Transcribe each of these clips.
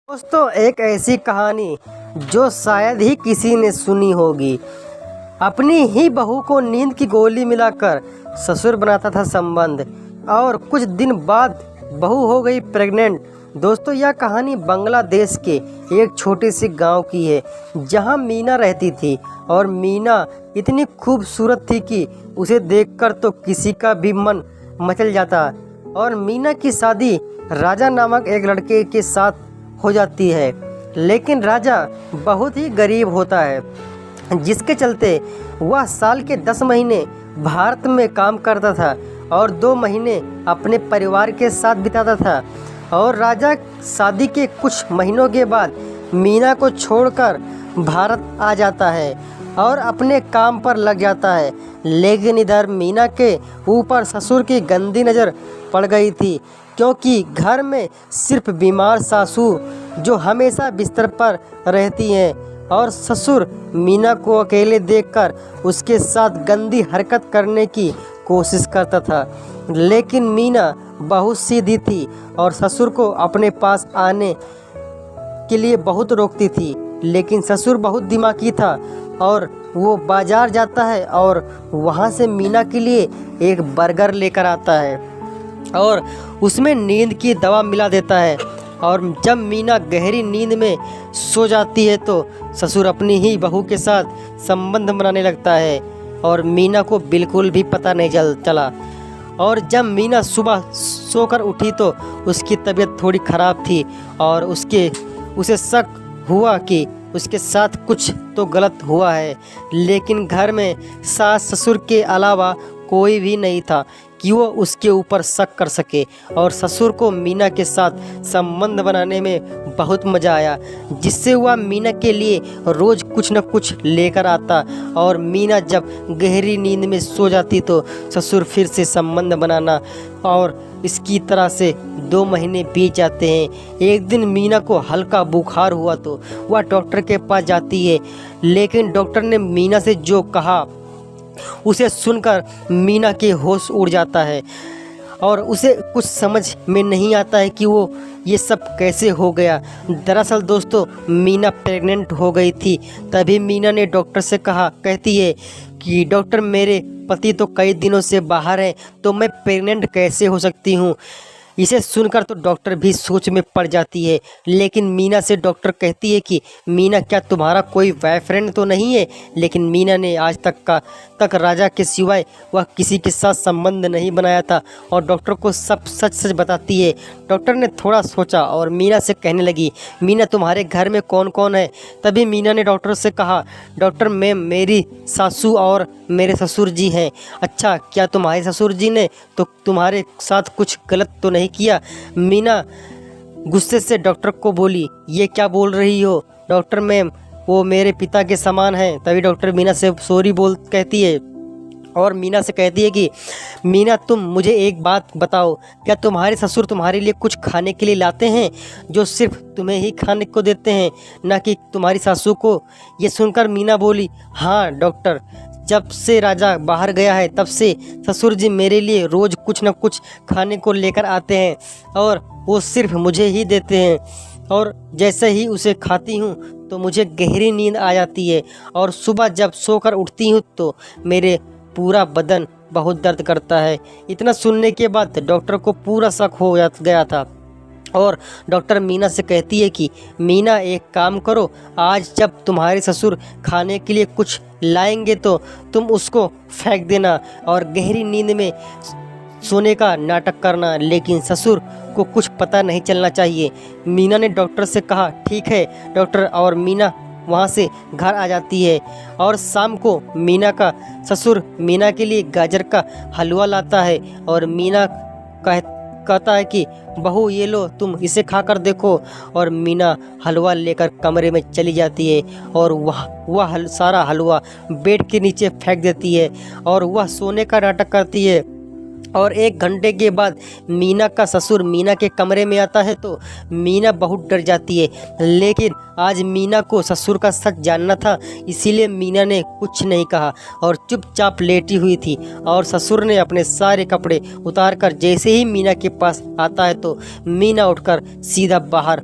दोस्तों, एक ऐसी कहानी जो शायद ही किसी ने सुनी होगी। अपनी ही बहू को नींद की गोली मिलाकर ससुर बनाता था संबंध और कुछ दिन बाद बहू हो गई प्रेग्नेंट। दोस्तों, यह कहानी बांग्लादेश के एक छोटे से गांव की है जहां मीना रहती थी। और मीना इतनी खूबसूरत थी कि उसे देखकर तो किसी का भी मन मचल जाता। और मीना की शादी राजा नामक एक लड़के के साथ हो जाती है, लेकिन राजा बहुत ही गरीब होता है, जिसके चलते वह साल के 10 महीने भारत में काम करता था और 2 महीने अपने परिवार के साथ बिताता था। और राजा शादी के कुछ महीनों के बाद मीना को छोड़कर भारत आ जाता है और अपने काम पर लग जाता है। लेकिन इधर मीना के ऊपर ससुर की गंदी नज़र पड़ गई थी, क्योंकि घर में सिर्फ बीमार सासू जो हमेशा बिस्तर पर रहती हैं और ससुर मीना को अकेले देखकर उसके साथ गंदी हरकत करने की कोशिश करता था। लेकिन मीना बहुत सीधी थी और ससुर को अपने पास आने के लिए बहुत रोकती थी। लेकिन ससुर बहुत दिमागी था और वो बाजार जाता है और वहाँ से मीना के लिए एक बर्गर लेकर आता है और उसमें नींद की दवा मिला देता है। और जब मीना गहरी नींद में सो जाती है तो ससुर अपनी ही बहू के साथ संबंध बनाने लगता है और मीना को बिल्कुल भी पता नहीं चला। और जब मीना सुबह सोकर उठी तो उसकी तबीयत थोड़ी ख़राब थी और उसे शक हुआ कि उसके साथ कुछ तो गलत हुआ है। लेकिन घर में सास ससुर के अलावा कोई भी नहीं था कि वो उसके ऊपर शक कर सके। और ससुर को मीना के साथ संबंध बनाने में बहुत मज़ा आया, जिससे वह मीना के लिए रोज़ कुछ न कुछ लेकर आता। और मीना जब गहरी नींद में सो जाती तो ससुर फिर से संबंध बनाना, और इसकी तरह से 2 महीने बीत जाते हैं। एक दिन मीना को हल्का बुखार हुआ तो वह डॉक्टर के पास जाती है। लेकिन डॉक्टर ने मीना से जो कहा उसे सुनकर मीना के होश उड़ जाता है और उसे कुछ समझ में नहीं आता है कि वो ये सब कैसे हो गया। दरअसल दोस्तों, मीना प्रेग्नेंट हो गई थी। तभी मीना ने डॉक्टर से कहती है कि डॉक्टर, मेरे पति तो कई दिनों से बाहर हैं, तो मैं प्रेग्नेंट कैसे हो सकती हूँ। इसे सुनकर तो डॉक्टर भी सोच में पड़ जाती है। लेकिन मीना से डॉक्टर कहती है कि मीना, क्या तुम्हारा कोई बॉयफ्रेंड तो नहीं है। लेकिन मीना ने आज तक राजा के सिवाय वह किसी के साथ संबंध नहीं बनाया था और डॉक्टर को सब सच सच बताती है। डॉक्टर ने थोड़ा सोचा और मीना से कहने लगी, मीना, तुम्हारे घर में कौन कौन है। तभी मीना ने डॉक्टर से कहा, डॉक्टर मैम, मेरी सासू और मेरे ससुर जी हैं। अच्छा, क्या तुम्हारे ससुर जी ने तो तुम्हारे साथ कुछ गलत तो नहीं किया। मीना गुस्से से डॉक्टर को बोली, ये क्या बोल रही हो डॉक्टर मैम, वो मेरे पिता के समान हैं। तभी डॉक्टर मीना से सॉरी कहती है और मीना से कहती है कि मीना, तुम मुझे एक बात बताओ, क्या तुम्हारे ससुर तुम्हारे लिए कुछ खाने के लिए लाते हैं जो सिर्फ तुम्हें ही खाने को देते हैं, ना कि तुम्हारी सासू को। ये सुनकर मीना बोली, हाँ डॉक्टर, जब से राजा बाहर गया है तब से ससुर जी मेरे लिए रोज़ कुछ न कुछ खाने को लेकर आते हैं और वो सिर्फ मुझे ही देते हैं। और जैसे ही उसे खाती हूँ तो मुझे गहरी नींद आ जाती है और सुबह जब सोकर उठती हूँ तो मेरे पूरा बदन बहुत दर्द करता है। इतना सुनने के बाद डॉक्टर को पूरा शक हो गया था और डॉक्टर मीना से कहती है कि मीना, एक काम करो, आज जब तुम्हारे ससुर खाने के लिए कुछ लाएंगे तो तुम उसको फेंक देना और गहरी नींद में सोने का नाटक करना, लेकिन ससुर को कुछ पता नहीं चलना चाहिए। मीना ने डॉक्टर से कहा, ठीक है डॉक्टर। और मीना वहाँ से घर आ जाती है और शाम को मीना का ससुर मीना के लिए गाजर का हलवा लाता है और मीना कहता है कि बहू, ये लो, तुम इसे खाकर देखो। और मीना हलवा लेकर कमरे में चली जाती है और वह सारा हलवा बेड के नीचे फेंक देती है और वह सोने का नाटक करती है। और 1 घंटे के बाद मीना का ससुर मीना के कमरे में आता है तो मीना बहुत डर जाती है। लेकिन आज मीना को ससुर का सच जानना था, इसीलिए मीना ने कुछ नहीं कहा और चुपचाप लेटी हुई थी। और ससुर ने अपने सारे कपड़े उतारकर जैसे ही मीना के पास आता है तो मीना उठकर सीधा बाहर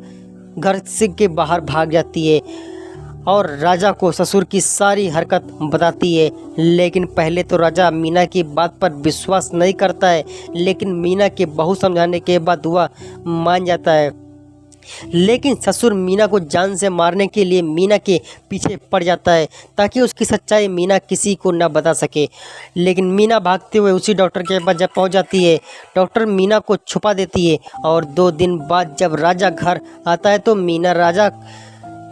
घर से के बाहर भाग जाती है और राजा को ससुर की सारी हरकत बताती है। लेकिन पहले तो राजा मीना की बात पर विश्वास नहीं करता है, लेकिन मीना के बहुत समझाने के बाद वह मान जाता है। लेकिन ससुर मीना को जान से मारने के लिए मीना के पीछे पड़ जाता है ताकि उसकी सच्चाई मीना किसी को न बता सके। लेकिन मीना भागते हुए उसी डॉक्टर के पास जब पहुंच जाती है, डॉक्टर मीना को छुपा देती है और 2 दिन बाद जब राजा घर आता है तो मीना राजा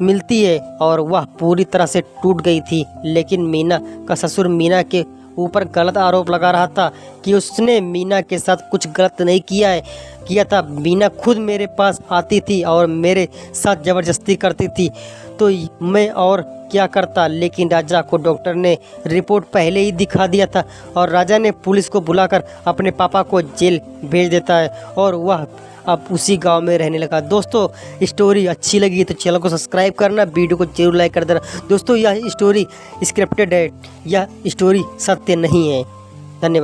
मिलती है और वह पूरी तरह से टूट गई थी। लेकिन मीना का ससुर मीना के ऊपर गलत आरोप लगा रहा था कि उसने मीना के साथ कुछ गलत नहीं किया था। मीना खुद मेरे पास आती थी और मेरे साथ ज़बरदस्ती करती थी, तो मैं और क्या करता। लेकिन राजा को डॉक्टर ने रिपोर्ट पहले ही दिखा दिया था और राजा ने पुलिस को बुलाकर अपने पापा को जेल भेज देता है और वह अब उसी गांव में रहने लगा। दोस्तों, स्टोरी अच्छी लगी तो चैनल को सब्सक्राइब करना, वीडियो को जरूर लाइक कर देना। दोस्तों, यह स्टोरी स्क्रिप्टेड है, यह स्टोरी सत्य नहीं है।